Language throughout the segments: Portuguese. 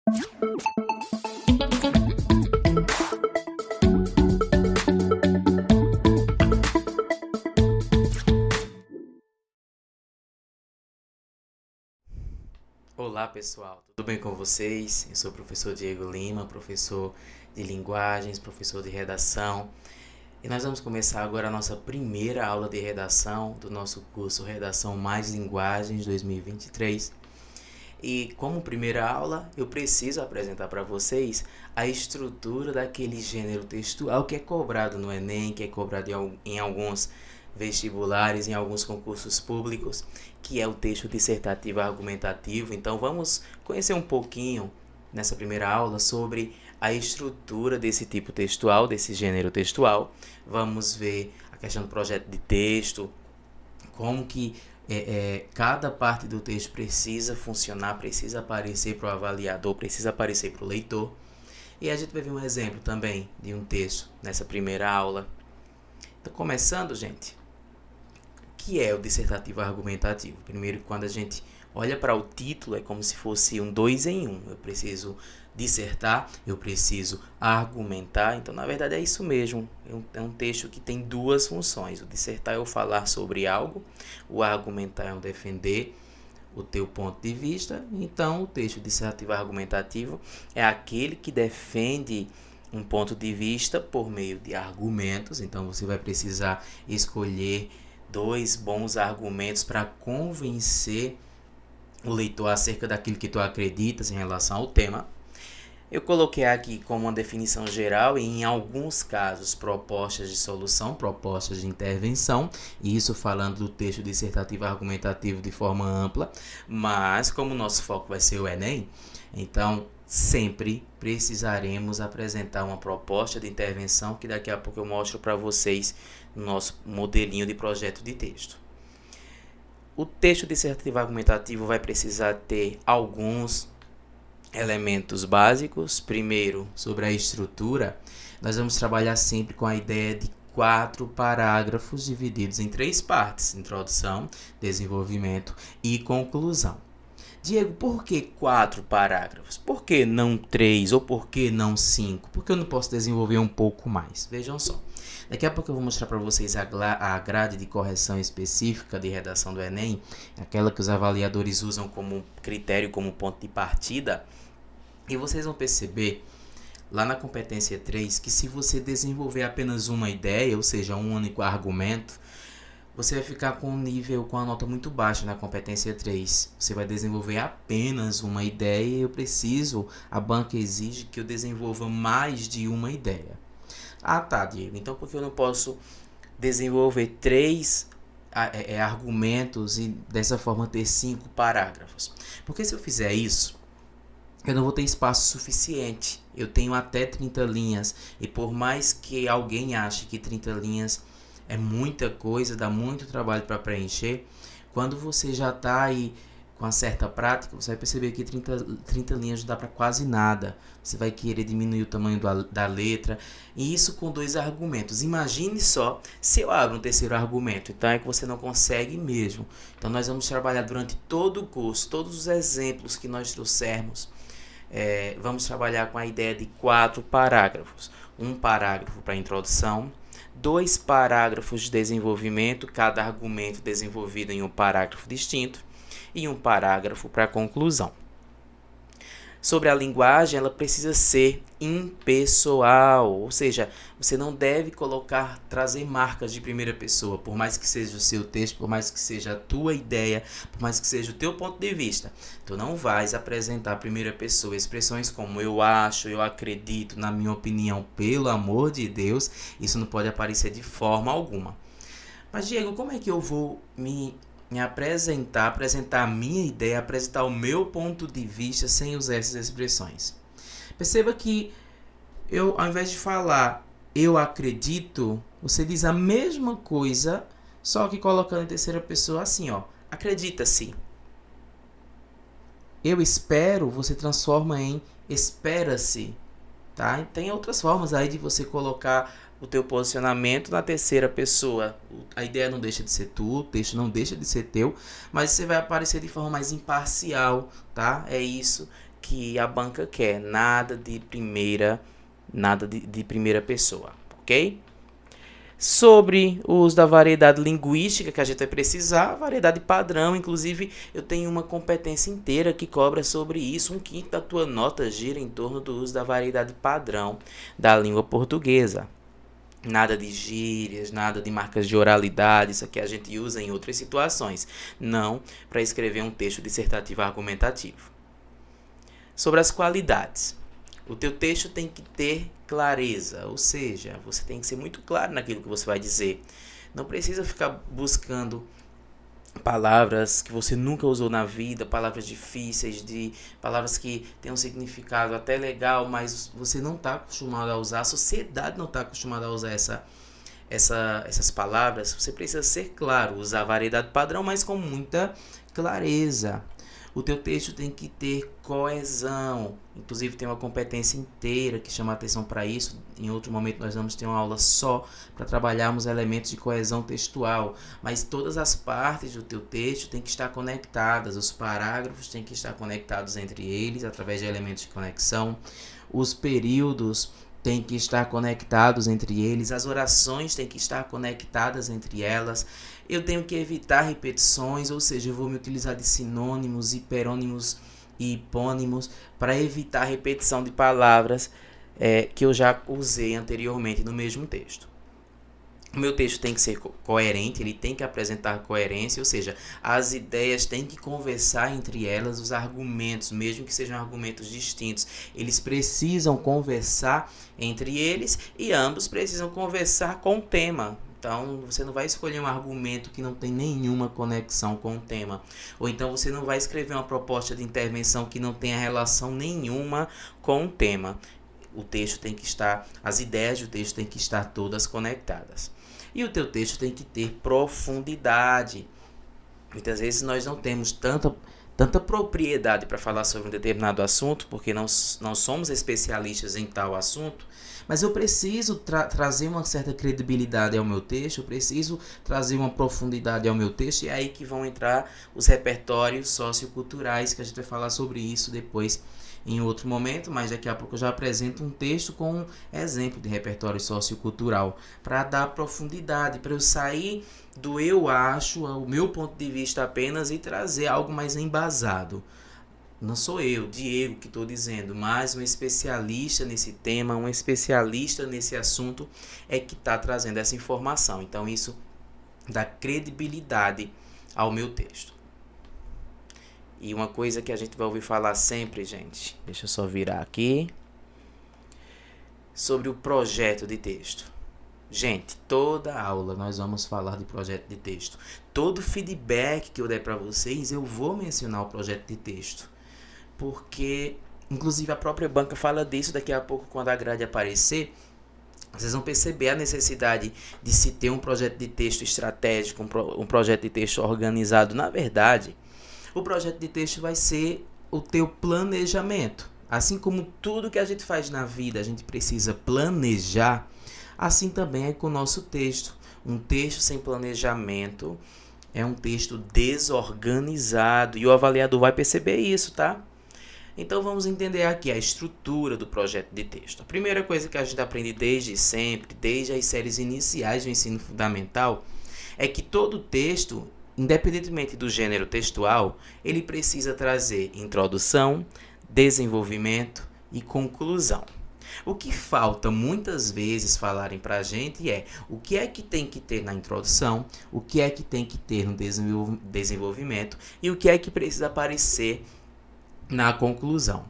Olá pessoal, tudo bem com vocês? Eu sou o professor Diego Lima, professor de linguagens, professor de redação, e nós vamos começar agora a nossa primeira aula de redação do nosso curso Redação Mais Linguagens 2023. E como primeira aula, eu preciso apresentar para vocês a estrutura daquele gênero textual que é cobrado no Enem, que é cobrado em alguns vestibulares, em alguns concursos públicos, que é o texto dissertativo argumentativo. Então vamos conhecer um pouquinho nessa primeira aula sobre a estrutura desse tipo textual, desse gênero textual. Vamos ver a questão do projeto de texto, como que cada parte do texto precisa funcionar, precisa aparecer para o avaliador, precisa aparecer para o leitor. E a gente vai ver um exemplo também de um texto nessa primeira aula. Então, começando, gente, o que é o dissertativo argumentativo? Primeiro, quando a gente olha para o título, é como se fosse um 2 em 1. Eu preciso dissertar, eu preciso argumentar. Então, na verdade, é isso mesmo. É um texto que tem duas funções. O dissertar é eu falar sobre algo, o argumentar é eu defender o teu ponto de vista. Então, o texto dissertativo argumentativo é aquele que defende um ponto de vista por meio de argumentos. Então, você vai precisar escolher 2 bons argumentos para convencer o leitor acerca daquilo que tu acreditas em relação ao tema. Eu coloquei aqui como uma definição geral e, em alguns casos, propostas de solução, propostas de intervenção, e isso falando do texto dissertativo argumentativo de forma ampla, mas como o nosso foco vai ser o Enem, então sempre precisaremos apresentar uma proposta de intervenção que daqui a pouco eu mostro para vocês no nosso modelinho de projeto de texto. O texto dissertativo argumentativo vai precisar ter alguns elementos básicos. Primeiro, sobre a estrutura, nós vamos trabalhar sempre com a ideia de 4 parágrafos divididos em 3 partes: introdução, desenvolvimento e conclusão. Diego, por que 4 parágrafos? Por que não 3 ou por que não 5? Por que eu não posso desenvolver um pouco mais? Vejam só. Daqui a pouco eu vou mostrar para vocês a grade de correção específica de redação do Enem, aquela que os avaliadores usam como critério, como ponto de partida. E vocês vão perceber lá na competência 3 que se você desenvolver apenas uma ideia, ou seja, um único argumento, você vai ficar com a nota muito baixa na competência 3. Você vai desenvolver apenas uma ideia e a banca exige que eu desenvolva mais de uma ideia. Ah, tá, Diego, então por que eu não posso desenvolver 3 argumentos e dessa forma ter 5 parágrafos? Porque se eu fizer isso, eu não vou ter espaço suficiente. Eu tenho até 30 linhas. E por mais que alguém ache que 30 linhas é muita coisa, dá muito trabalho para preencher, quando você já está aí com uma certa prática, você vai perceber que 30 linhas não dá para quase nada. Você vai querer diminuir o tamanho da letra. E isso com 2 argumentos. Imagine só se eu abro um terceiro argumento. Então é que você não consegue mesmo. Então nós vamos trabalhar durante todo o curso, todos os exemplos que nós trouxermos. Vamos trabalhar com a ideia de 4 parágrafos. Um parágrafo para a introdução, 2 parágrafos de desenvolvimento, cada argumento desenvolvido em um parágrafo distinto, e um parágrafo para a conclusão. Sobre a linguagem, ela precisa ser impessoal, ou seja, você não deve trazer marcas de primeira pessoa, por mais que seja o seu texto, por mais que seja a tua ideia, por mais que seja o teu ponto de vista. Tu não vais apresentar a primeira pessoa, expressões como eu acho, eu acredito, na minha opinião, pelo amor de Deus, isso não pode aparecer de forma alguma. Mas, Diego, como é que eu vou me apresentar a minha ideia, apresentar o meu ponto de vista sem usar essas expressões? Perceba que ao invés de falar eu acredito, você diz a mesma coisa, só que colocando em terceira pessoa assim, ó, acredita-se. Eu espero, você transforma em espera-se, tá? Tem outras formas aí de você colocar o teu posicionamento na terceira pessoa. A ideia não deixa de ser tu, o texto não deixa de ser teu, mas você vai aparecer de forma mais imparcial, tá? É isso que a banca quer, nada de primeira pessoa, ok? Sobre o uso da variedade linguística que a gente vai precisar, variedade padrão, inclusive eu tenho uma competência inteira que cobra sobre isso, 1/5 da tua nota gira em torno do uso da variedade padrão da língua portuguesa. Nada de gírias, nada de marcas de oralidade, isso aqui a gente usa em outras situações, não para escrever um texto dissertativo argumentativo. Sobre as qualidades. O teu texto tem que ter clareza, ou seja, você tem que ser muito claro naquilo que você vai dizer. Não precisa ficar buscando palavras que você nunca usou na vida, palavras difíceis, palavras que têm um significado até legal, mas você não está acostumado a usar, a sociedade não está acostumada a usar essas palavras. Você precisa ser claro, usar a variedade padrão, mas com muita clareza. O teu texto tem que ter coesão, inclusive tem uma competência inteira que chama a atenção para isso. Em outro momento nós vamos ter uma aula só para trabalharmos elementos de coesão textual, mas todas as partes do teu texto têm que estar conectadas, os parágrafos têm que estar conectados entre eles através de elementos de conexão, os períodos têm que estar conectados entre eles, as orações têm que estar conectadas entre elas. Eu tenho que evitar repetições, ou seja, eu vou me utilizar de sinônimos, hiperônimos e hipônimos para evitar repetição de palavras que eu já usei anteriormente no mesmo texto. O meu texto tem que ser coerente, ele tem que apresentar coerência, ou seja, as ideias têm que conversar entre elas, os argumentos, mesmo que sejam argumentos distintos, eles precisam conversar entre eles e ambos precisam conversar com o tema. Então, você não vai escolher um argumento que não tem nenhuma conexão com o tema. Ou então, você não vai escrever uma proposta de intervenção que não tenha relação nenhuma com o tema. O texto tem que estar, as ideias do texto têm que estar todas conectadas. E o teu texto tem que ter profundidade. Muitas vezes nós não temos tanta propriedade para falar sobre um determinado assunto, porque não somos especialistas em tal assunto, mas eu preciso trazer uma certa credibilidade ao meu texto, eu preciso trazer uma profundidade ao meu texto, e é aí que vão entrar os repertórios socioculturais, que a gente vai falar sobre isso depois em outro momento, mas daqui a pouco eu já apresento um texto com um exemplo de repertório sociocultural, para dar profundidade, para eu sair do eu acho, o meu ponto de vista apenas, e trazer algo mais embasado. Não sou eu, Diego, que estou dizendo, mas um especialista nesse tema, um especialista nesse assunto é que está trazendo essa informação. Então isso dá credibilidade ao meu texto. E uma coisa que a gente vai ouvir falar sempre, gente, deixa eu só virar aqui, sobre o projeto de texto. Gente, toda aula nós vamos falar de projeto de texto. Todo feedback que eu der para vocês, eu vou mencionar o projeto de texto. Porque, inclusive, a própria banca fala disso daqui a pouco, quando a grade aparecer. Vocês vão perceber a necessidade de se ter um projeto de texto estratégico, um projeto de texto organizado. Na verdade, o projeto de texto vai ser o teu planejamento. Assim como tudo que a gente faz na vida, a gente precisa planejar, assim também é com o nosso texto. Um texto sem planejamento é um texto desorganizado, e o avaliador vai perceber isso, tá? Então vamos entender aqui a estrutura do projeto de texto. A primeira coisa que a gente aprende desde sempre, desde as séries iniciais do ensino fundamental, é que todo texto, independentemente do gênero textual, ele precisa trazer introdução, desenvolvimento e conclusão. O que falta muitas vezes falarem para a gente é o que é que tem que ter na introdução, o que é que tem que ter no desenvolvimento e o que é que precisa aparecer na conclusão.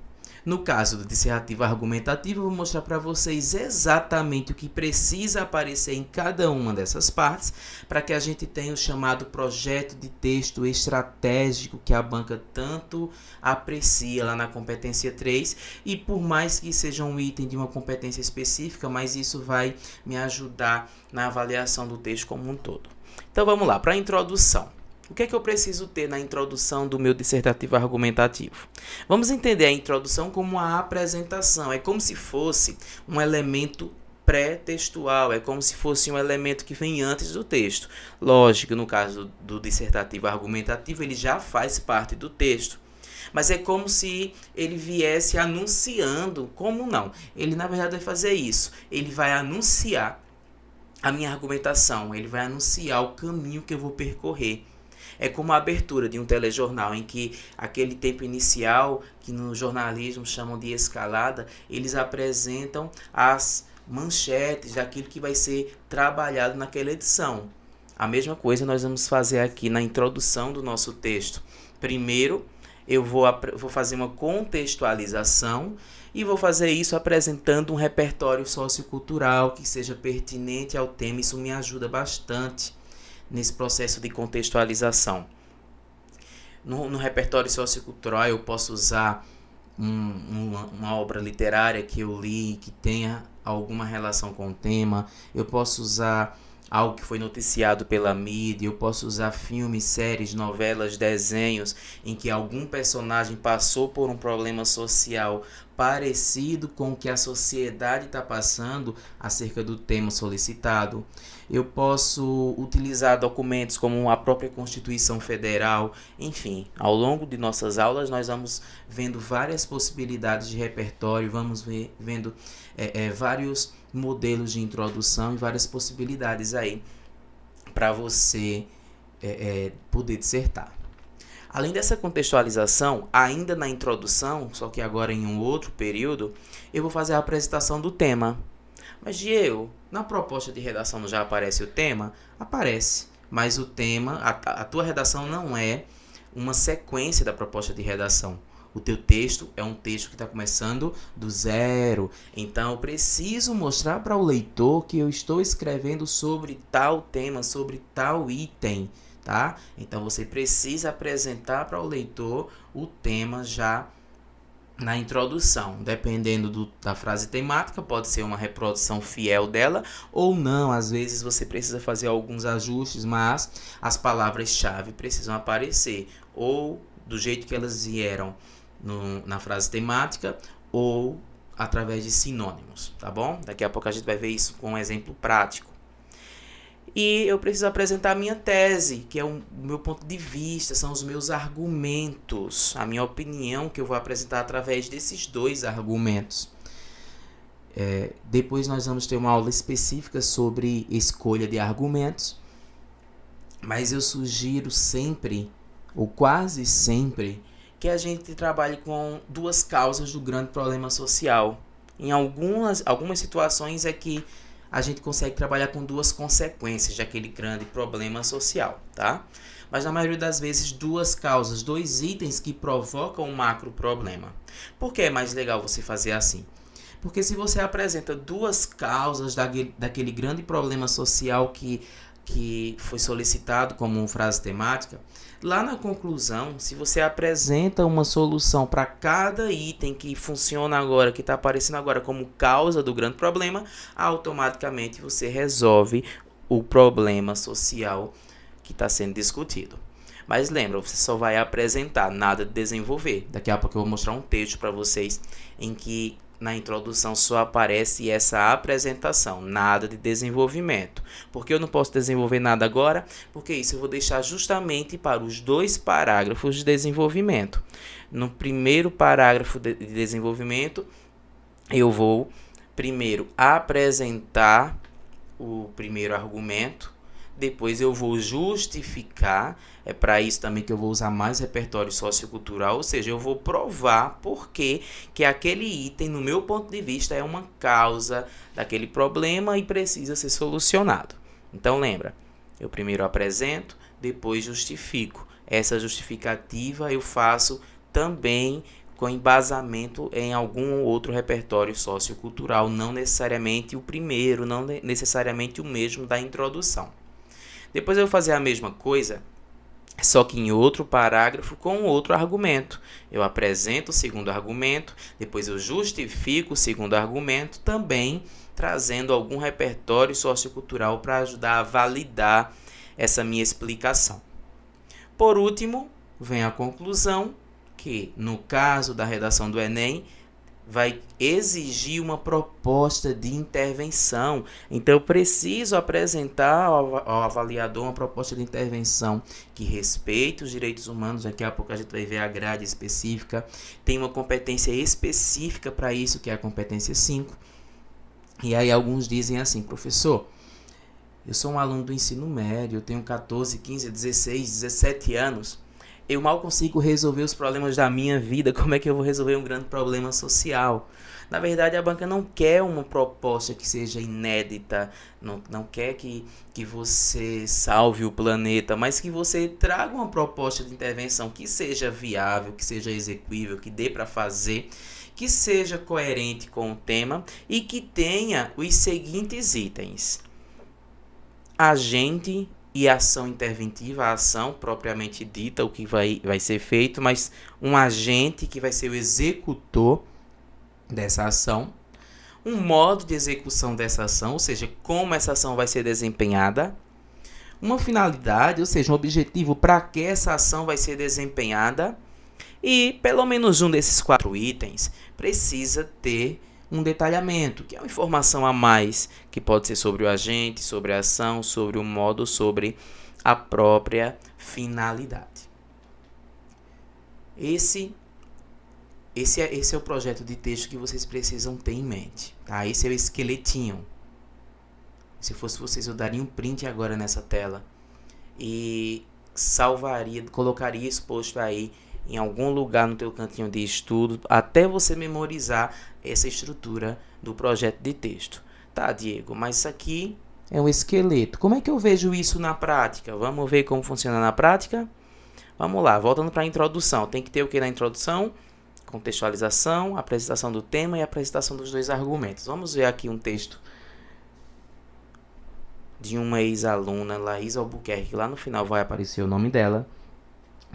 No caso do dissertativo argumentativo, eu vou mostrar para vocês exatamente o que precisa aparecer em cada uma dessas partes para que a gente tenha o chamado projeto de texto estratégico que a banca tanto aprecia lá na competência 3, e por mais que seja um item de uma competência específica, mas isso vai me ajudar na avaliação do texto como um todo. Então vamos lá, para a introdução. O que é que eu preciso ter na introdução do meu dissertativo argumentativo? Vamos entender a introdução como uma apresentação. É como se fosse um elemento pré-textual, é como se fosse um elemento que vem antes do texto. Lógico, no caso do dissertativo argumentativo, ele já faz parte do texto. mas é como se ele viesse anunciando. Como não? Ele na verdade vai fazer isso. Ele vai anunciar a minha argumentação, ele vai anunciar o caminho que eu vou percorrer. É como a abertura de um telejornal, em que aquele tempo inicial, que no jornalismo chamam de escalada, eles apresentam as manchetes daquilo que vai ser trabalhado naquela edição. A mesma coisa nós vamos fazer aqui na introdução do nosso texto. Primeiro, eu vou fazer uma contextualização e vou fazer isso apresentando um repertório sociocultural que seja pertinente ao tema. Isso me ajuda bastante nesse processo de contextualização. No repertório sociocultural eu posso usar uma obra literária que eu li, que tenha alguma relação com o tema. Eu posso usar algo que foi noticiado pela mídia, eu posso usar filmes, séries, novelas, desenhos em que algum personagem passou por um problema social parecido com o que a sociedade está passando acerca do tema solicitado. Eu posso utilizar documentos como a própria Constituição Federal. Enfim, ao longo de nossas aulas nós vamos vendo várias possibilidades de repertório, vamos vendo vários modelos de introdução e várias possibilidades aí para você poder dissertar. Além dessa contextualização, ainda na introdução, só que agora em um outro período, eu vou fazer a apresentação do tema. Mas, Diego, na proposta de redação não já aparece o tema? Aparece, mas o tema, a tua redação não é uma sequência da proposta de redação. O teu texto é um texto que está começando do zero. Então, eu preciso mostrar para o leitor que eu estou escrevendo sobre tal tema, sobre tal item, tá? Então, você precisa apresentar para o leitor o tema já na introdução. Dependendo da frase temática, pode ser uma reprodução fiel dela ou não. Às vezes, você precisa fazer alguns ajustes, mas as palavras-chave precisam aparecer ou do jeito que elas vieram na frase temática ou através de sinônimos, tá bom? Daqui a pouco a gente vai ver isso com um exemplo prático. E eu preciso apresentar a minha tese, que é o meu ponto de vista, são os meus argumentos, a minha opinião que eu vou apresentar através desses dois argumentos. Depois nós vamos ter uma aula específica sobre escolha de argumentos, mas eu sugiro sempre, ou quase sempre, que a gente trabalhe com duas causas do grande problema social. Em algumas situações é que a gente consegue trabalhar com duas consequências daquele grande problema social, tá? Mas na maioria das vezes duas causas, dois itens que provocam um macro problema. Por que é mais legal você fazer assim? Porque se você apresenta duas causas daquele grande problema social que foi solicitado como frase temática, lá na conclusão, se você apresenta uma solução para cada item que funciona agora, que está aparecendo agora como causa do grande problema, automaticamente você resolve o problema social que está sendo discutido. Mas lembra, você só vai apresentar, nada de desenvolver. Daqui a pouco eu vou mostrar um texto para vocês em que na introdução só aparece essa apresentação, nada de desenvolvimento. Por que eu não posso desenvolver nada agora? Porque isso eu vou deixar justamente para os dois parágrafos de desenvolvimento. No primeiro parágrafo de desenvolvimento, eu vou primeiro apresentar o primeiro argumento, depois eu vou justificar, é para isso também que eu vou usar mais repertório sociocultural, ou seja, eu vou provar por que aquele item, no meu ponto de vista, é uma causa daquele problema e precisa ser solucionado. Então lembra, eu primeiro apresento, depois justifico. Essa justificativa eu faço também com embasamento em algum outro repertório sociocultural, não necessariamente o primeiro, não necessariamente o mesmo da introdução. Depois eu vou fazer a mesma coisa, só que em outro parágrafo com outro argumento. Eu apresento o segundo argumento, depois eu justifico o segundo argumento, também trazendo algum repertório sociocultural para ajudar a validar essa minha explicação. Por último, vem a conclusão, que no caso da redação do Enem, vai exigir uma proposta de intervenção. Então, eu preciso apresentar ao avaliador uma proposta de intervenção que respeite os direitos humanos. Daqui a pouco a gente vai ver a grade específica. Tem uma competência específica para isso, que é a competência 5. E aí alguns dizem assim: professor, eu sou um aluno do ensino médio, eu tenho 14, 15, 16, 17 anos. Eu mal consigo resolver os problemas da minha vida, como é que eu vou resolver um grande problema social? Na verdade, a banca não quer uma proposta que seja inédita, não quer que você salve o planeta, mas que você traga uma proposta de intervenção que seja viável, que seja execuível, que dê para fazer, que seja coerente com o tema e que tenha os seguintes itens: agente e ação interventiva, a ação propriamente dita, o que vai ser feito, mas um agente que vai ser o executor dessa ação, um modo de execução dessa ação, ou seja, como essa ação vai ser desempenhada, uma finalidade, ou seja, um objetivo para que essa ação vai ser desempenhada, e pelo menos um desses 4 itens precisa ter um detalhamento, que é uma informação a mais, que pode ser sobre o agente, sobre a ação, sobre o modo, sobre a própria finalidade. Esse é o projeto de texto que vocês precisam ter em mente. Tá? Esse é o esqueletinho. Se fosse vocês, eu daria um print agora nessa tela e salvaria, colocaria exposto aí em algum lugar no teu cantinho de estudo, até você memorizar essa estrutura do projeto de texto. Tá, Diego, mas isso aqui é um esqueleto. Como é que eu vejo isso na prática? Vamos ver como funciona na prática? Vamos lá, voltando para a introdução. Tem que ter o que na introdução? Contextualização, apresentação do tema e apresentação dos 2 argumentos. Vamos ver aqui um texto de uma ex-aluna, Laís Albuquerque, lá no final vai aparecer o nome dela,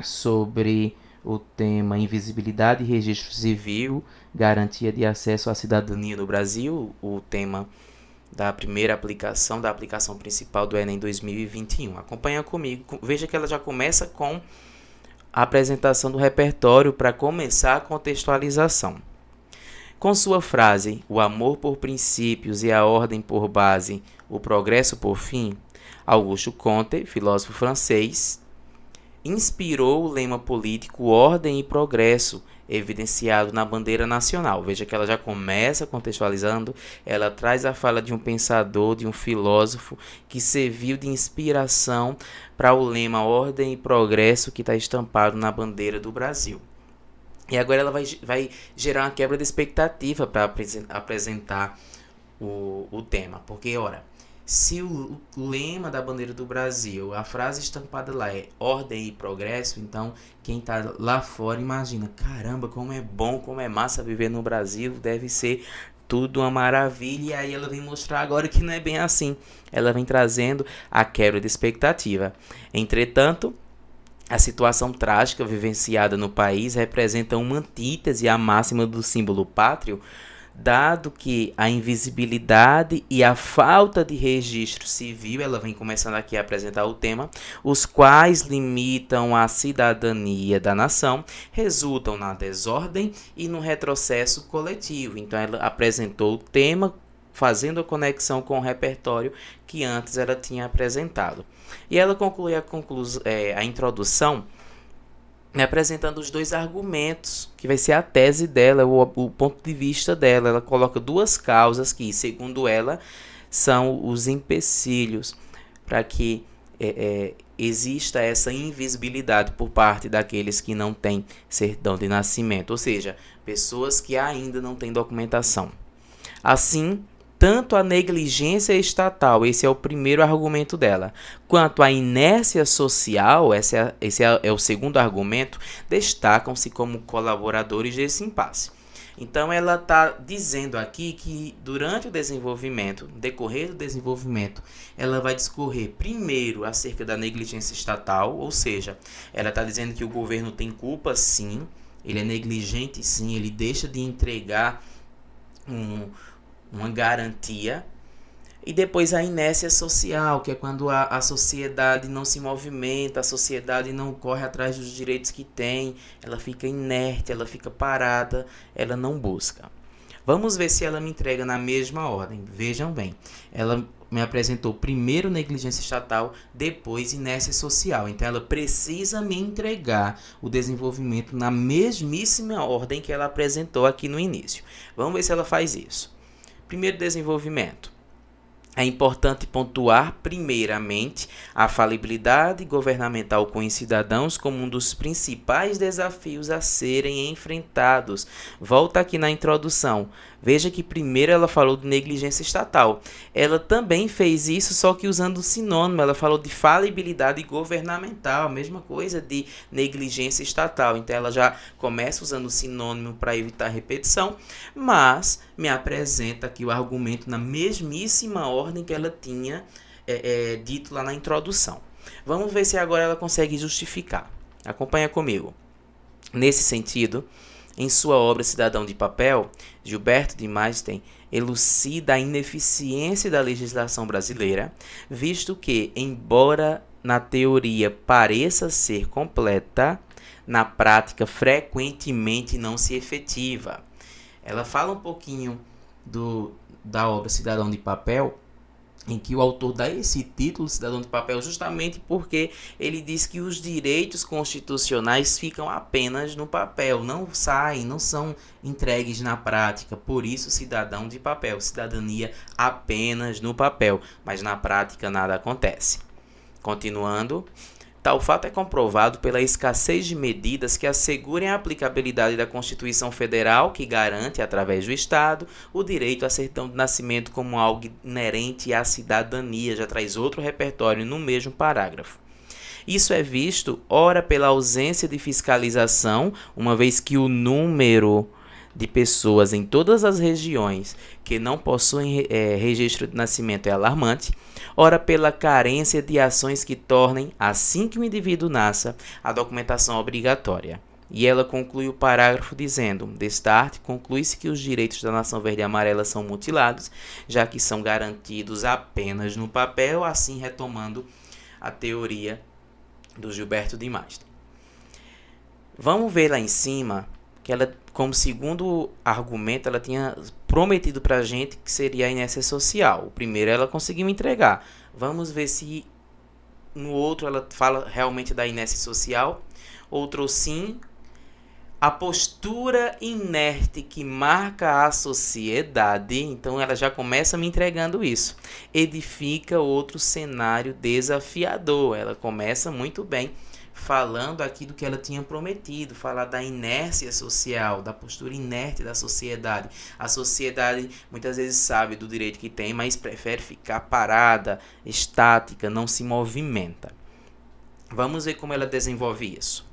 sobre o tema invisibilidade e registro civil, garantia de acesso à cidadania no Brasil, o tema da primeira aplicação, da aplicação principal do Enem 2021. Acompanha comigo, veja que ela já começa com a apresentação do repertório para começar a contextualização. Com sua frase, o amor por princípios e a ordem por base, o progresso por fim, Auguste Comte, filósofo francês, inspirou o lema político Ordem e Progresso, evidenciado na bandeira nacional. Veja que ela já começa contextualizando, ela traz a fala de um pensador, de um filósofo, que serviu de inspiração para o lema Ordem e Progresso que está estampado na bandeira do Brasil. E agora ela vai gerar uma quebra de expectativa para apresentar o tema, porque, ora, se o lema da bandeira do Brasil, a frase estampada lá é ordem e progresso, então quem está lá fora imagina, caramba, como é bom, como é massa viver no Brasil, deve ser tudo uma maravilha. E aí ela vem mostrar agora que não é bem assim, ela vem trazendo a quebra de expectativa. Entretanto, a situação trágica vivenciada no país representa uma antítese à máxima do símbolo pátrio, dado que a invisibilidade e a falta de registro civil, ela vem começando aqui a apresentar o tema, os quais limitam a cidadania da nação, resultam na desordem e no retrocesso coletivo. Então ela apresentou o tema fazendo a conexão com o repertório que antes ela tinha apresentado. E ela conclui a introdução apresentando os 2 argumentos, que vai ser a tese dela, o ponto de vista dela. Ela coloca 2 causas que, segundo ela, são os empecilhos para que exista essa invisibilidade por parte daqueles que não têm certidão de nascimento, ou seja, pessoas que ainda não têm documentação. Assim, tanto a negligência estatal, esse é o primeiro argumento dela, quanto a inércia social, esse é o segundo argumento, destacam-se como colaboradores desse impasse. Então ela está dizendo aqui que durante o desenvolvimento, decorrer do desenvolvimento, ela vai discorrer primeiro acerca da negligência estatal, ou seja, ela está dizendo que o governo tem culpa sim, ele é negligente sim, ele deixa de entregar uma garantia, e depois a inércia social, que é quando a sociedade não se movimenta, a sociedade não corre atrás dos direitos que tem, ela fica inerte, ela fica parada, ela não busca. Vamos ver se ela me entrega na mesma ordem. Vejam bem, ela me apresentou primeiro negligência estatal, depois inércia social. Então, ela precisa me entregar o desenvolvimento na mesmíssima ordem que ela apresentou aqui no início. Vamos ver se ela faz isso. Primeiro desenvolvimento. É importante pontuar, primeiramente, a falibilidade governamental com os cidadãos como um dos principais desafios a serem enfrentados. Volta aqui na introdução. Veja que primeiro ela falou de negligência estatal. Ela também fez isso, só que usando um sinônimo. Ela falou de falibilidade governamental, a mesma coisa de negligência estatal. Então, ela já começa usando o sinônimo para evitar repetição, mas me apresenta aqui o argumento na mesmíssima ordem que ela tinha dito lá na introdução. Vamos ver se agora ela consegue justificar. Acompanha comigo. Nesse sentido, em sua obra Cidadão de Papel, Gilberto de Maistem elucida a ineficiência da legislação brasileira, visto que, embora na teoria pareça ser completa, na prática frequentemente não se efetiva. Ela fala um pouquinho da obra Cidadão de Papel, em que o autor dá esse título, Cidadão de Papel, justamente porque ele diz que os direitos constitucionais ficam apenas no papel, não saem, não são entregues na prática. Por isso, cidadão de papel, cidadania apenas no papel, mas na prática nada acontece. Continuando, tal fato é comprovado pela escassez de medidas que assegurem a aplicabilidade da Constituição Federal, que garante, através do Estado, o direito à certidão de nascimento como algo inerente à cidadania. Já traz outro repertório no mesmo parágrafo. Isso é visto, ora, pela ausência de fiscalização, uma vez que o número de pessoas em todas as regiões que não possuem registro de nascimento é alarmante, ora pela carência de ações que tornem, assim que o indivíduo nasça, a documentação obrigatória. E ela conclui o parágrafo dizendo: destarte, conclui-se que os direitos da nação verde e amarela são mutilados, já que são garantidos apenas no papel, assim retomando a teoria do Gilberto de Maistem. Vamos ver lá em cima que ela, como segundo argumento, ela tinha prometido para a gente que seria a inércia social. O primeiro ela conseguiu entregar. Vamos ver se no outro ela fala realmente da inércia social. Outro sim. A postura inerte que marca a sociedade, então ela já começa me entregando isso. Edifica outro cenário desafiador. Ela começa muito bem falando aqui do que ela tinha prometido, falar da inércia social, da postura inerte da sociedade. A sociedade muitas vezes sabe do direito que tem, mas prefere ficar parada, estática, não se movimenta. Vamos ver como ela desenvolve isso.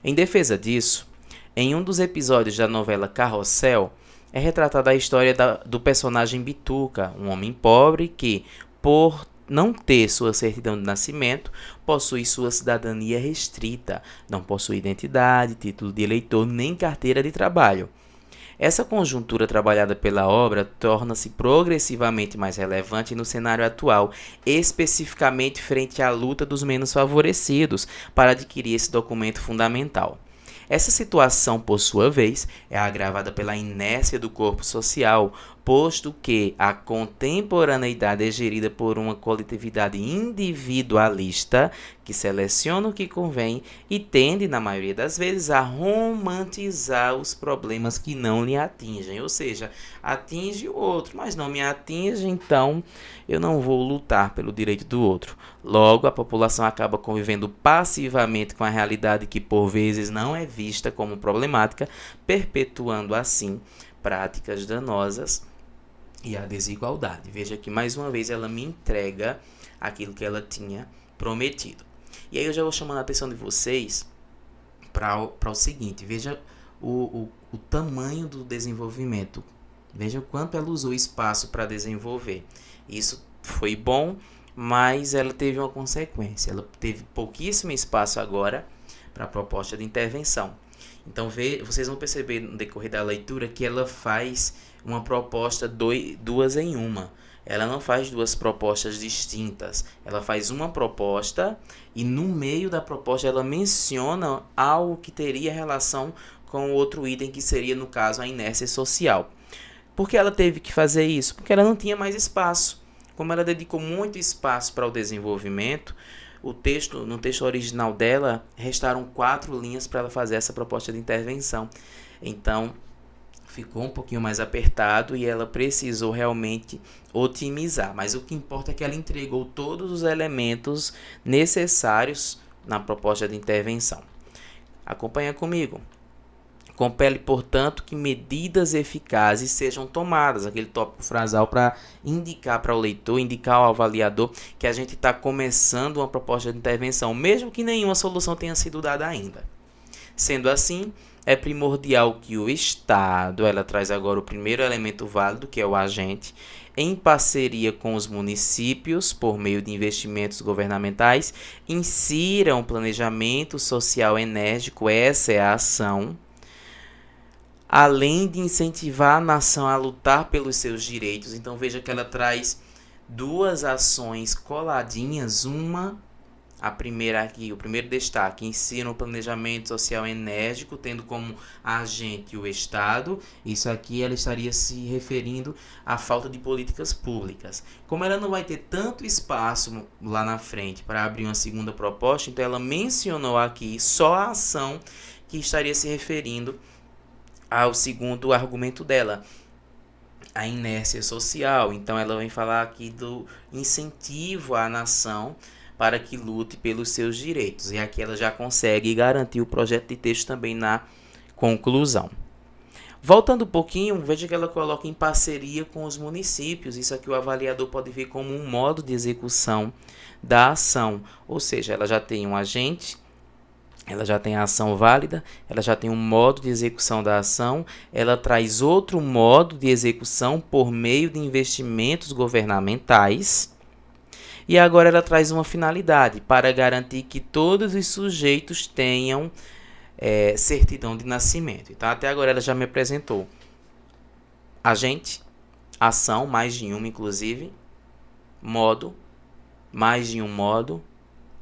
Em defesa disso, em um dos episódios da novela Carrossel, é retratada a história do personagem Bituca, um homem pobre que, por não ter sua certidão de nascimento, possui sua cidadania restrita, não possui identidade, título de eleitor nem carteira de trabalho. Essa conjuntura trabalhada pela obra torna-se progressivamente mais relevante no cenário atual, especificamente frente à luta dos menos favorecidos para adquirir esse documento fundamental. Essa situação, por sua vez, é agravada pela inércia do corpo social, posto que a contemporaneidade é gerida por uma coletividade individualista que seleciona o que convém e tende, na maioria das vezes, a romantizar os problemas que não lhe atingem. Ou seja, atinge o outro, mas não me atinge, então eu não vou lutar pelo direito do outro. Logo, a população acaba convivendo passivamente com a realidade que, por vezes, não é vista como problemática, perpetuando, assim, práticas danosas e a desigualdade. Veja que, mais uma vez, ela me entrega aquilo que ela tinha prometido. E aí eu já vou chamando a atenção de vocês para o seguinte. Veja o tamanho do desenvolvimento. Veja o quanto ela usou espaço para desenvolver. Isso foi bom, mas ela teve uma consequência. Ela teve pouquíssimo espaço agora para a proposta de intervenção. Então, vocês vão perceber no decorrer da leitura que ela faz uma proposta duas em uma. Ela não faz duas propostas distintas. Ela faz uma proposta e no meio da proposta ela menciona algo que teria relação com o outro item, que seria, no caso, a inércia social. Por que ela teve que fazer isso? Porque ela não tinha mais espaço. Como ela dedicou muito espaço para o desenvolvimento, no texto original dela, restaram 4 linhas para ela fazer essa proposta de intervenção. Então, ficou um pouquinho mais apertado e ela precisou realmente otimizar. Mas o que importa é que ela entregou todos os elementos necessários na proposta de intervenção. Acompanha comigo. Compele, portanto, que medidas eficazes sejam tomadas, aquele tópico frasal para indicar para o leitor, indicar ao avaliador que a gente está começando uma proposta de intervenção, mesmo que nenhuma solução tenha sido dada ainda. Sendo assim, é primordial que o Estado, ela traz agora o primeiro elemento válido, que é o agente, em parceria com os municípios, por meio de investimentos governamentais, insira um planejamento social enérgico, essa é a ação, além de incentivar a nação a lutar pelos seus direitos. Então veja que ela traz 2 ações coladinhas, a primeira aqui, o primeiro destaque, ensina o planejamento social enérgico, tendo como agente o Estado. Isso aqui ela estaria se referindo à falta de políticas públicas. Como ela não vai ter tanto espaço lá na frente para abrir uma segunda proposta, então ela mencionou aqui só a ação que estaria se referindo ao segundo argumento dela, a inércia social. Então ela vem falar aqui do incentivo à nação para que lute pelos seus direitos. E aqui ela já consegue garantir o projeto de texto também na conclusão. Voltando um pouquinho, veja que ela coloca em parceria com os municípios. Isso aqui o avaliador pode ver como um modo de execução da ação. Ou seja, ela já tem um agente, ela já tem a ação válida, ela já tem um modo de execução da ação, ela traz outro modo de execução por meio de investimentos governamentais, e agora ela traz uma finalidade para garantir que todos os sujeitos tenham certidão de nascimento. Então, até agora ela já me apresentou agente, ação, mais de uma inclusive, modo, mais de um modo,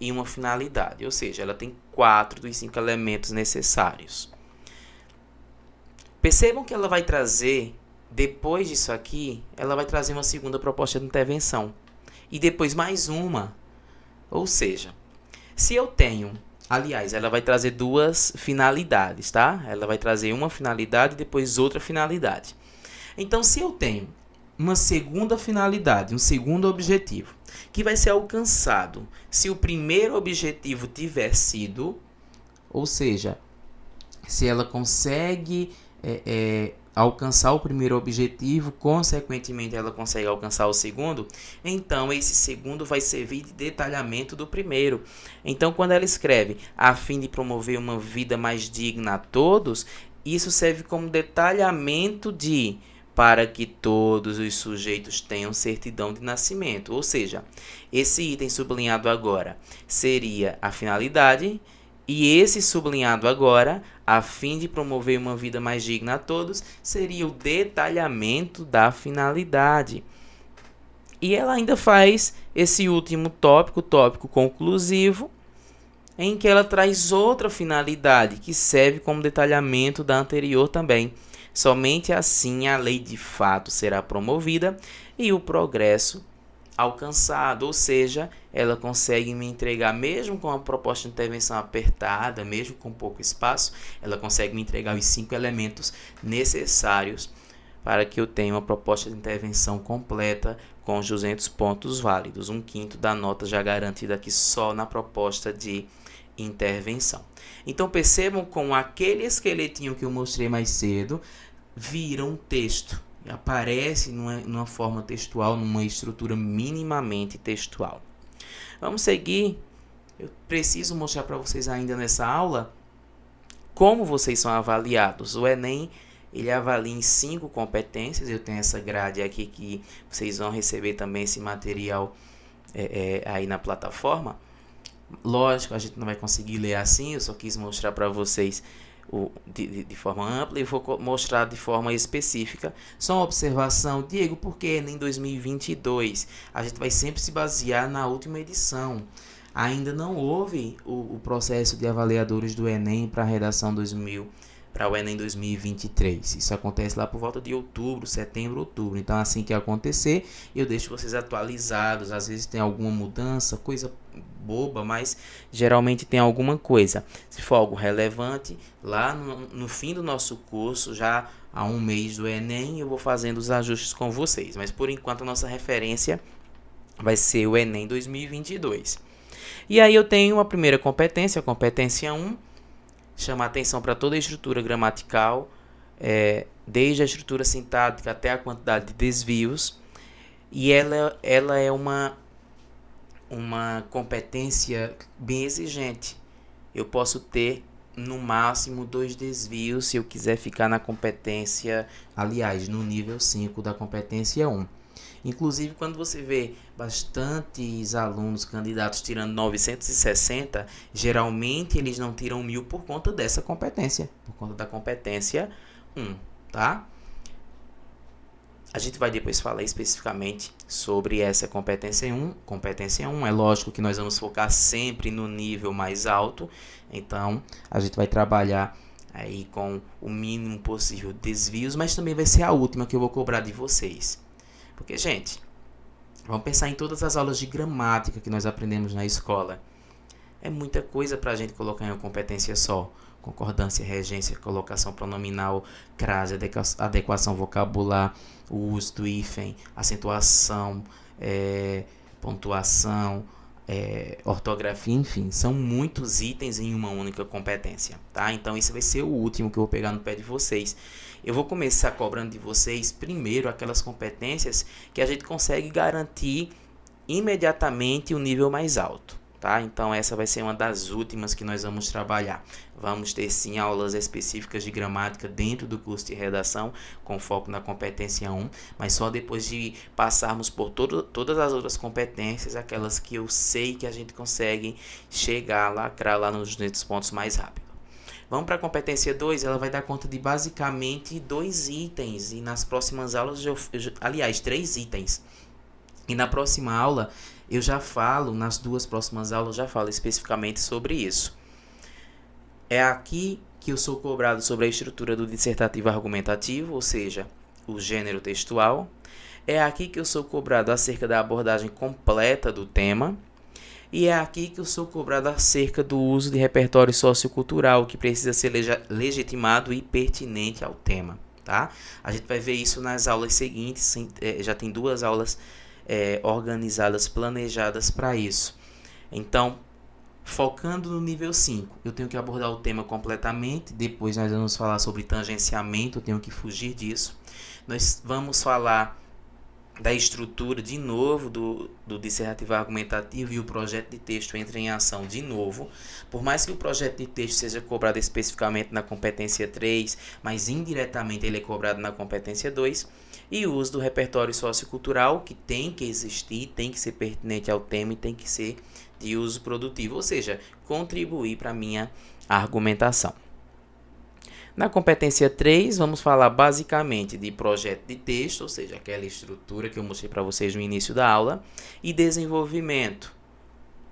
e uma finalidade, ou seja, ela tem 4 dos 5 elementos necessários. Percebam que ela vai trazer, depois disso aqui, ela vai trazer uma segunda proposta de intervenção. E depois mais uma. Ou seja, se eu tenho, aliás, ela vai trazer 2 finalidades, tá? Ela vai trazer uma finalidade e depois outra finalidade. Então, se eu tenho uma segunda finalidade, um segundo objetivo, que vai ser alcançado se o primeiro objetivo tiver sido, ou seja, se ela consegue alcançar o primeiro objetivo, consequentemente ela consegue alcançar o segundo, então esse segundo vai servir de detalhamento do primeiro. Então, quando ela escreve a fim de promover uma vida mais digna a todos, isso serve como detalhamento para que todos os sujeitos tenham certidão de nascimento. Ou seja, esse item sublinhado agora seria a finalidade, e esse sublinhado agora, a fim de promover uma vida mais digna a todos, seria o detalhamento da finalidade. E ela ainda faz esse último tópico, tópico conclusivo, em que ela traz outra finalidade, que serve como detalhamento da anterior também. Somente assim a lei de fato será promovida e o progresso alcançado, ou seja, ela consegue me entregar, mesmo com a proposta de intervenção apertada, mesmo com pouco espaço, ela consegue me entregar os 5 elementos necessários para que eu tenha uma proposta de intervenção completa com os 200 pontos válidos, 1/5 da nota já garantida aqui só na proposta de intervenção. Então percebam como aquele esqueletinho que eu mostrei mais cedo vira um texto, aparece numa forma textual, numa estrutura minimamente textual. Vamos seguir. Eu preciso mostrar para vocês ainda nessa aula como vocês são avaliados. O Enem, ele avalia em 5 competências. Eu tenho essa grade aqui que vocês vão receber também esse material aí na plataforma. Lógico, a gente não vai conseguir ler assim, eu só quis mostrar para vocês de forma ampla e vou mostrar de forma específica. Só uma observação, Diego, por que em 2022? A gente vai sempre se basear na última edição. Ainda não houve o processo de avaliadores do Enem para a redação 2022. para o Enem 2023. Isso acontece lá por volta de outubro, setembro, outubro. Então, assim que acontecer, eu deixo vocês atualizados. Às vezes tem alguma mudança, coisa boba, mas geralmente tem alguma coisa. Se for algo relevante, lá no fim do nosso curso, já há um mês do Enem, eu vou fazendo os ajustes com vocês. Mas por enquanto a nossa referência vai ser o Enem 2022. E aí eu tenho a primeira competência, a competência 1, chama atenção para toda a estrutura gramatical, desde a estrutura sintática até a quantidade de desvios. E ela é uma competência bem exigente. Eu posso ter no máximo 2 desvios se eu quiser ficar na competência, aliás, no nível 5 da competência 1. Inclusive, quando você vê bastantes alunos candidatos tirando 960, geralmente eles não tiram 1000 por conta dessa competência, por conta da competência 1, tá? A gente vai depois falar especificamente sobre essa competência 1. Competência 1, é lógico que nós vamos focar sempre no nível mais alto, então a gente vai trabalhar aí com o mínimo possível de desvios, mas também vai ser a última que eu vou cobrar de vocês. Porque, gente, vamos pensar em todas as aulas de gramática que nós aprendemos na escola. É muita coisa para a gente colocar em uma competência só. Concordância, regência, colocação pronominal, crase, adequação vocabular, o uso do hífen, acentuação, pontuação, ortografia, enfim. São muitos itens em uma única competência, tá? Então, esse vai ser o último que eu vou pegar no pé de vocês. Eu vou começar cobrando de vocês primeiro aquelas competências que a gente consegue garantir imediatamente o nível mais alto, tá? Então essa vai ser uma das últimas que nós vamos trabalhar. Vamos ter sim aulas específicas de gramática dentro do curso de redação, com foco na competência 1, mas só depois de passarmos por todas as outras competências, aquelas que eu sei que a gente consegue chegar, lacrar lá nos pontos mais rápido. Vamos para a competência 2, ela vai dar conta de basicamente 2 itens, e nas próximas aulas, aliás, 3 itens. E na próxima aula, eu já falo, nas 2 próximas aulas, já falo especificamente sobre isso. É aqui que eu sou cobrado sobre a estrutura do dissertativo argumentativo, ou seja, o gênero textual. É aqui que eu sou cobrado acerca da abordagem completa do tema. E é aqui que eu sou cobrado acerca do uso de repertório sociocultural, que precisa ser legitimado e pertinente ao tema, tá? A gente vai ver isso nas aulas seguintes, já tem 2 aulas organizadas, planejadas para isso. Então, focando no nível 5, eu tenho que abordar o tema completamente, depois nós vamos falar sobre tangenciamento, eu tenho que fugir disso. Nós vamos falar da estrutura de novo do dissertativo argumentativo, e o projeto de texto entra em ação de novo. Por mais que o projeto de texto seja cobrado especificamente na competência 3, mas indiretamente ele é cobrado na competência 2, e o uso do repertório sociocultural, que tem que existir, tem que ser pertinente ao tema e tem que ser de uso produtivo, ou seja, contribuir para a minha argumentação. Na competência 3, vamos falar basicamente de projeto de texto, ou seja, aquela estrutura que eu mostrei para vocês no início da aula, e desenvolvimento.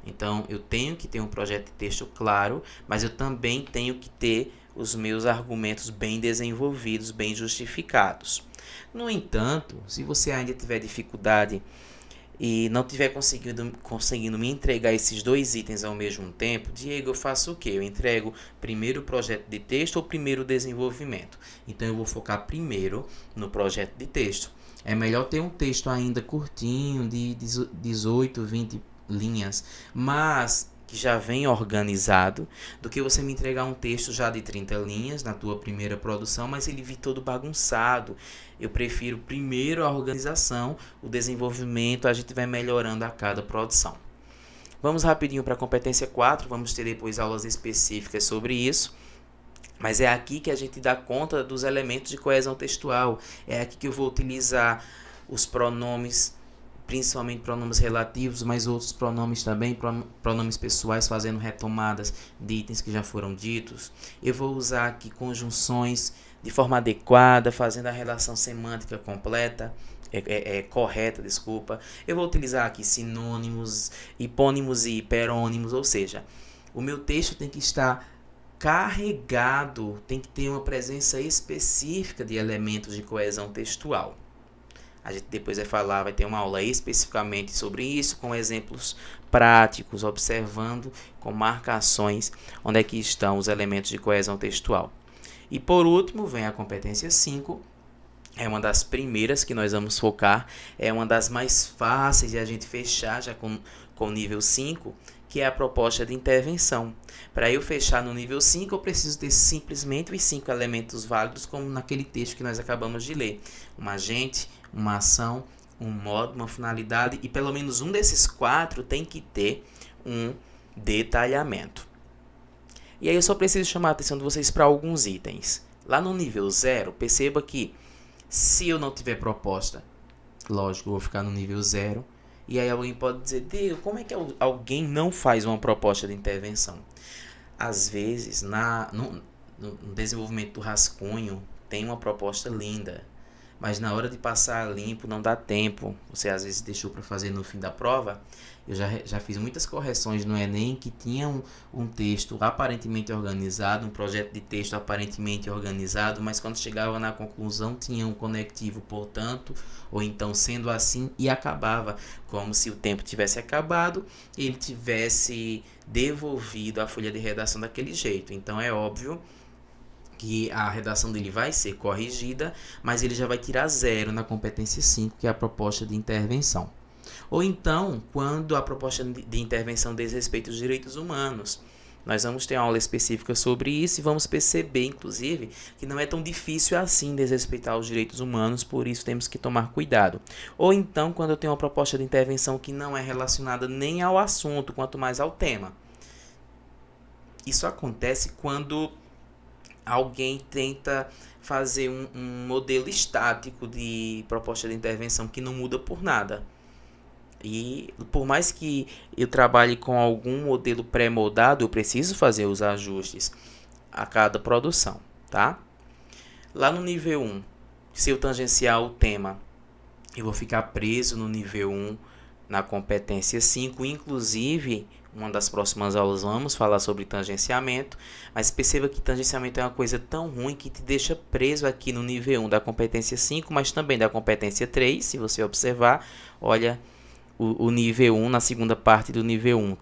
Então, eu tenho que ter um projeto de texto claro, mas eu também tenho que ter os meus argumentos bem desenvolvidos, bem justificados. No entanto, se você ainda tiver dificuldade e não tiver conseguindo me entregar esses 2 itens ao mesmo tempo, Diego, eu faço o quê? Eu entrego primeiro o projeto de texto ou primeiro o desenvolvimento? Então, eu vou focar primeiro no projeto de texto. É melhor ter um texto ainda curtinho, de 18, 20 linhas, mas que já vem organizado, do que você me entregar um texto já de 30 linhas na tua primeira produção, mas ele vir todo bagunçado. Eu prefiro primeiro a organização, o desenvolvimento, a gente vai melhorando a cada produção. Vamos rapidinho para a competência 4, vamos ter depois aulas específicas sobre isso. Mas é aqui que a gente dá conta dos elementos de coesão textual. É aqui que eu vou utilizar os pronomes, principalmente pronomes relativos, mas outros pronomes também, pronomes pessoais, fazendo retomadas de itens que já foram ditos. Eu vou usar aqui conjunções de forma adequada, fazendo a relação semântica completa, correta, desculpa. Eu vou utilizar aqui sinônimos, hipônimos e hiperônimos, ou seja, o meu texto tem que estar carregado, tem que ter uma presença específica de elementos de coesão textual. A gente depois vai ter uma aula especificamente sobre isso, com exemplos práticos, observando com marcações onde é que estão os elementos de coesão textual. E por último, vem a competência 5, é uma das primeiras que nós vamos focar, é uma das mais fáceis de a gente fechar já com o nível 5, que é a proposta de intervenção. Para eu fechar no nível 5, eu preciso ter simplesmente os 5 elementos válidos, como naquele texto que nós acabamos de ler. Um agente, uma ação, um modo, uma finalidade, e pelo menos um desses 4 tem que ter um detalhamento. E aí eu só preciso chamar a atenção de vocês para alguns itens. Lá no nível 0, perceba que se eu não tiver proposta, lógico, eu vou ficar no nível 0. E aí alguém pode dizer, Deus, como é que alguém não faz uma proposta de intervenção? Às vezes, no desenvolvimento do rascunho, tem uma proposta linda, mas na hora de passar limpo não dá tempo. Você às vezes deixou para fazer no fim da prova. Eu já fiz muitas correções no Enem que tinham um texto aparentemente organizado, um projeto de texto aparentemente organizado, mas quando chegava na conclusão tinha um conectivo, portanto, ou então sendo assim, e acabava como se o tempo tivesse acabado e ele tivesse devolvido a folha de redação daquele jeito. Então é óbvio que a redação dele vai ser corrigida, mas ele já vai tirar 0 na competência 5, que é a proposta de intervenção. Ou então, quando a proposta de intervenção diz respeito aos direitos humanos. Nós vamos ter uma aula específica sobre isso e vamos perceber, inclusive, que não é tão difícil assim desrespeitar os direitos humanos, por isso temos que tomar cuidado. Ou então, quando eu tenho uma proposta de intervenção que não é relacionada nem ao assunto, quanto mais ao tema. Isso acontece quando alguém tenta fazer um modelo estático de proposta de intervenção que não muda por nada. E por mais que eu trabalhe com algum modelo pré-moldado, eu preciso fazer os ajustes a cada produção, tá? Lá no nível 1, se eu tangenciar o tema, eu vou ficar preso no nível 1 na competência 5, inclusive uma das próximas aulas vamos falar sobre tangenciamento, mas perceba que tangenciamento é uma coisa tão ruim que te deixa preso aqui no nível 1 da competência 5, mas também da competência 3, se você observar, olha, o nível 1, na segunda parte do nível 1,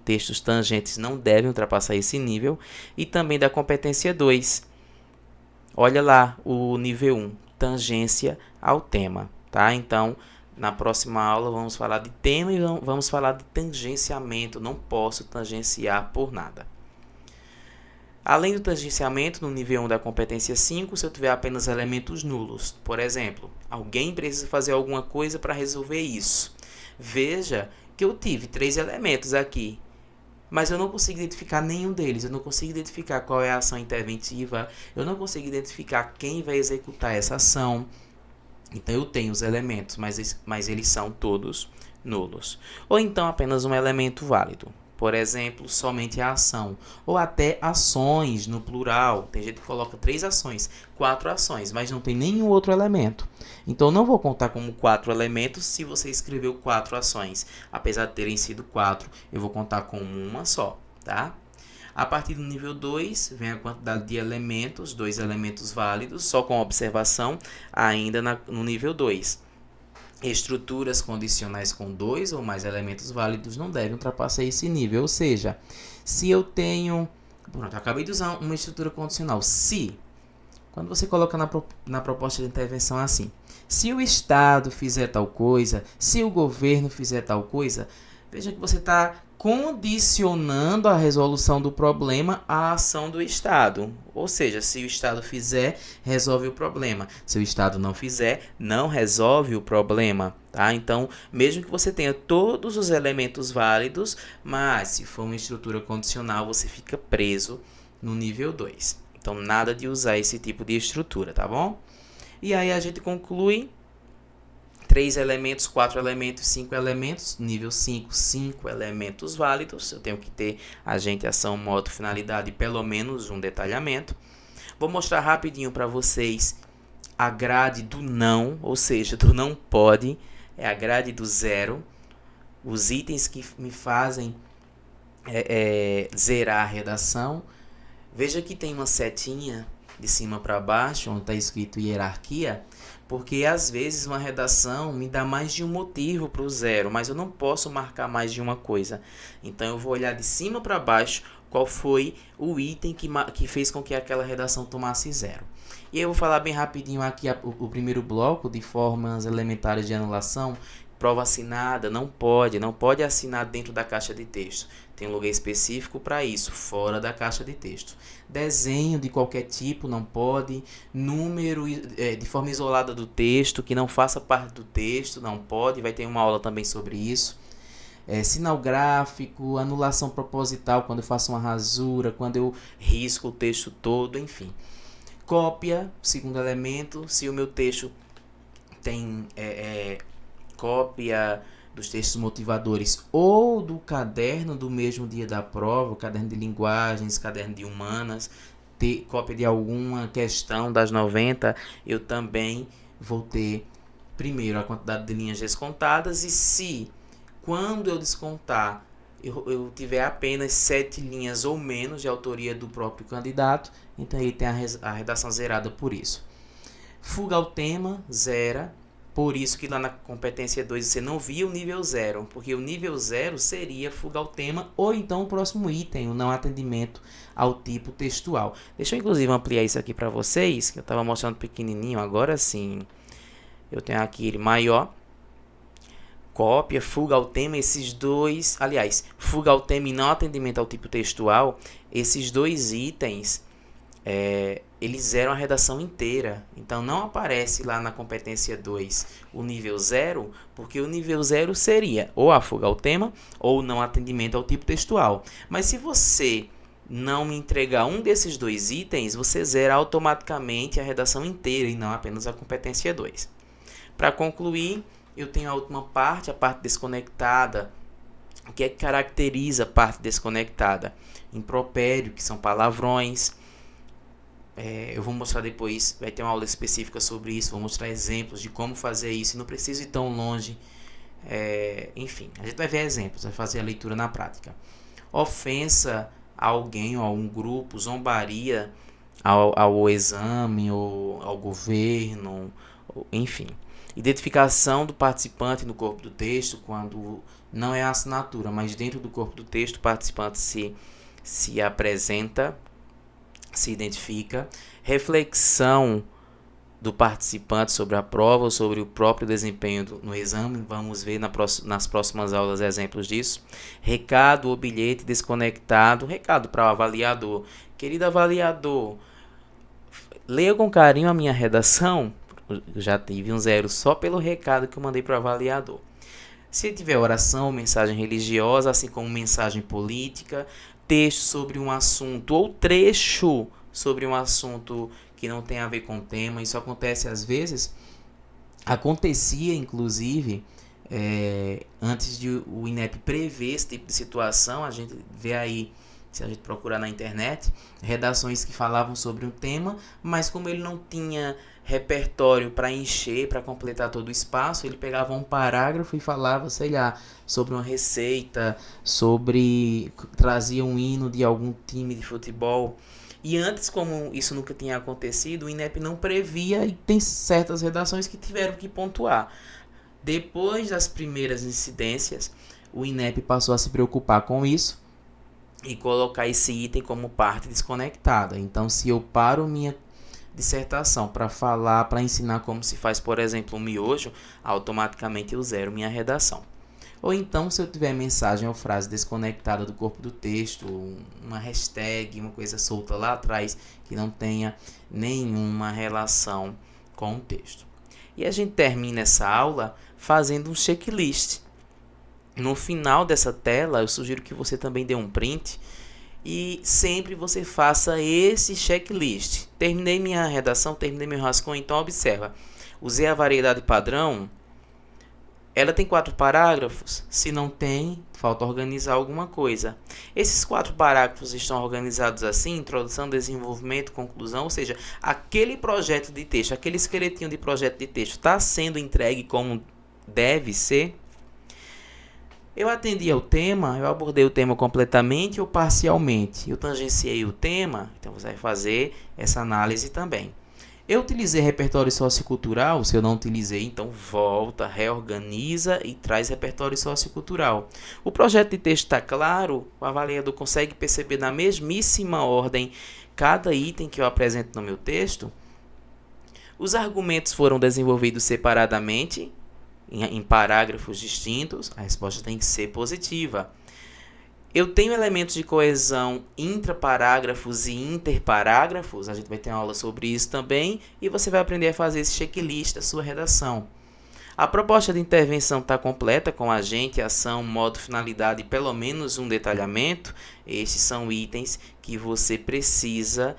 textos tangentes não devem ultrapassar esse nível, e também da competência 2, olha lá o nível 1, tangência ao tema, tá? Então, na próxima aula vamos falar de tema e vamos falar de tangenciamento. Não posso tangenciar por nada. Além do tangenciamento, no nível 1 da competência 5, se eu tiver apenas elementos nulos. Por exemplo, alguém precisa fazer alguma coisa para resolver isso. Veja que eu tive 3 elementos aqui, mas eu não consigo identificar nenhum deles. Eu não consigo identificar qual é a ação interventiva. Eu não consigo identificar quem vai executar essa ação. Então, eu tenho os elementos, mas eles são todos nulos. Ou então, apenas um elemento válido. Por exemplo, somente a ação. Ou até ações, no plural. Tem gente que coloca 3 ações, 4 ações, mas não tem nenhum outro elemento. Então, não vou contar como 4 elementos se você escreveu 4 ações. Apesar de terem sido 4, eu vou contar como uma só, tá? A partir do nível 2, vem a quantidade de elementos, 2 elementos válidos, só com observação, ainda no nível 2. Estruturas condicionais com 2 ou mais elementos válidos não devem ultrapassar esse nível. Ou seja, se eu tenho... Pronto, eu acabei de usar uma estrutura condicional. Se, quando você coloca na proposta de intervenção assim, se o Estado fizer tal coisa, se o governo fizer tal coisa, veja que você está condicionando a resolução do problema à ação do Estado. Ou seja, se o Estado fizer, resolve o problema. Se o Estado não fizer, não resolve o problema. Tá? Então, mesmo que você tenha todos os elementos válidos, mas se for uma estrutura condicional, você fica preso no nível 2. Então, nada de usar esse tipo de estrutura, tá bom? E aí a gente conclui 3 elementos, 4 elementos, 5 elementos. Nível 5, 5 elementos válidos. Eu tenho que ter agente, ação, modo, finalidade e pelo menos um detalhamento. Vou mostrar rapidinho para vocês a grade do não, ou seja, do não pode. É a grade do 0. Os itens que me fazem zerar a redação. Veja que tem uma setinha de cima para baixo, onde está escrito hierarquia, porque às vezes uma redação me dá mais de um motivo para o zero, mas eu não posso marcar mais de uma coisa. Então eu vou olhar de cima para baixo qual foi o item que fez com que aquela redação tomasse zero. E eu vou falar bem rapidinho aqui o primeiro bloco de formas elementares de anulação. Prova assinada, não pode assinar dentro da caixa de texto. Tem um lugar específico para isso, fora da caixa de texto. Desenho de qualquer tipo, não pode. Número de forma isolada do texto, que não faça parte do texto, não pode. Vai ter uma aula também sobre isso. Sinal gráfico, anulação proposital, quando eu faço uma rasura, quando eu risco o texto todo, enfim. Cópia, segundo elemento, se o meu texto tem cópia dos textos motivadores ou do caderno do mesmo dia da prova, caderno de linguagens, caderno de humanas, ter cópia de alguma questão das 90, eu também vou ter primeiro a quantidade de linhas descontadas, e se quando eu descontar eu tiver apenas 7 linhas ou menos de autoria do próprio candidato, então ele tem a redação zerada por isso. Fuga ao tema, zera. Por isso que lá na competência 2 você não via o nível 0, porque o nível 0 seria fuga ao tema ou então o próximo item, o não atendimento ao tipo textual. Deixa eu inclusive ampliar isso aqui para vocês, que eu estava mostrando pequenininho, agora sim. Eu tenho aqui ele maior. Cópia, fuga ao tema, esses dois, aliás, fuga ao tema e não atendimento ao tipo textual, esses dois itens, eles zeram a redação inteira. Então não aparece lá na competência 2 o nível 0, porque o nível 0 seria ou a fuga ao tema ou não atendimento ao tipo textual. Mas se você não me entregar um desses dois itens, você zera automaticamente a redação inteira e não apenas a competência 2. Para concluir, eu tenho a última parte, a parte desconectada. O que é que caracteriza a parte desconectada? Impropério, que são palavrões. Eu vou mostrar depois, vai ter uma aula específica sobre isso, vou mostrar exemplos de como fazer isso, e não preciso ir tão longe. Enfim, a gente vai ver exemplos, vai fazer a leitura na prática. Ofensa a alguém ou a um grupo, zombaria ao exame ou ao governo, enfim. Identificação do participante no corpo do texto, quando não é a assinatura, mas dentro do corpo do texto o participante se apresenta, se identifica. Reflexão do participante sobre a prova ou sobre o próprio desempenho no exame. Vamos ver nas próximas aulas exemplos disso. Recado ou bilhete desconectado. Recado para o avaliador. Querido avaliador, leia com carinho a minha redação. Eu já tive um 0 só pelo recado que eu mandei para o avaliador. Se tiver oração, mensagem religiosa, assim como mensagem política, texto sobre um assunto ou trecho sobre um assunto que não tem a ver com o tema, isso acontece às vezes. Acontecia, inclusive, antes de o INEP prever esse tipo de situação, a gente vê aí, se a gente procurar na internet, redações que falavam sobre um tema, mas como ele não tinha repertório para encher, para completar todo o espaço, ele pegava um parágrafo e falava, sei lá, sobre uma receita, trazia um hino de algum time de futebol. E antes, como isso nunca tinha acontecido, o INEP não previa, e tem certas redações que tiveram que pontuar. Depois das primeiras incidências, o INEP passou a se preocupar com isso e colocar esse item como parte desconectada. Então, se eu paro minha dissertação para falar, para ensinar como se faz, por exemplo, um miojo, automaticamente eu zero minha redação. Ou então, se eu tiver mensagem ou frase desconectada do corpo do texto, uma hashtag, uma coisa solta lá atrás, que não tenha nenhuma relação com o texto. E a gente termina essa aula fazendo um checklist. No final dessa tela, eu sugiro que você também dê um print e sempre você faça esse checklist. Terminei minha redação, terminei meu rascunho, então observa. Usei a variedade padrão. Ela tem 4 parágrafos? Se não tem, falta organizar alguma coisa. Esses 4 parágrafos estão organizados assim: introdução, desenvolvimento, conclusão, ou seja, aquele projeto de texto, aquele esqueletinho de projeto de texto está sendo entregue como deve ser. Eu atendi ao tema, eu abordei o tema completamente ou parcialmente. Eu tangenciei o tema, então você vai fazer essa análise também. Eu utilizei repertório sociocultural, se eu não utilizei, então volta, reorganiza e traz repertório sociocultural. O projeto de texto está claro, o avaliador consegue perceber na mesmíssima ordem cada item que eu apresento no meu texto. Os argumentos foram desenvolvidos separadamente, em parágrafos distintos, a resposta tem que ser positiva. Eu tenho elementos de coesão intraparágrafos e interparágrafos, a gente vai ter uma aula sobre isso também, e você vai aprender a fazer esse checklist da sua redação. A proposta de intervenção está completa com agente, ação, modo, finalidade e pelo menos um detalhamento. Estes são itens que você precisa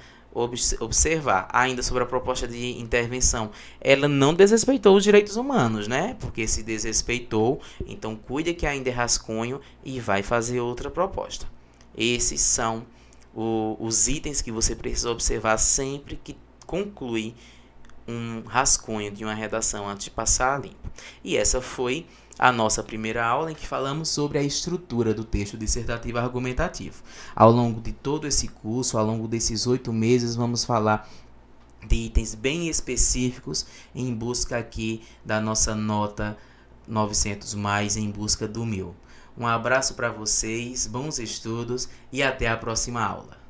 observar. Ainda sobre a proposta de intervenção, ela não desrespeitou os direitos humanos, né? Porque se desrespeitou, então cuide que ainda é rascunho e vai fazer outra proposta. Esses são os itens que você precisa observar sempre que conclui um rascunho de uma redação antes de passar a limpo. E essa foi a nossa primeira aula em que falamos sobre a estrutura do texto dissertativo argumentativo. Ao longo de todo esse curso, ao longo desses 8 meses, vamos falar de itens bem específicos em busca aqui da nossa nota 900 mais, em busca do 1000. Um abraço para vocês, bons estudos e até a próxima aula.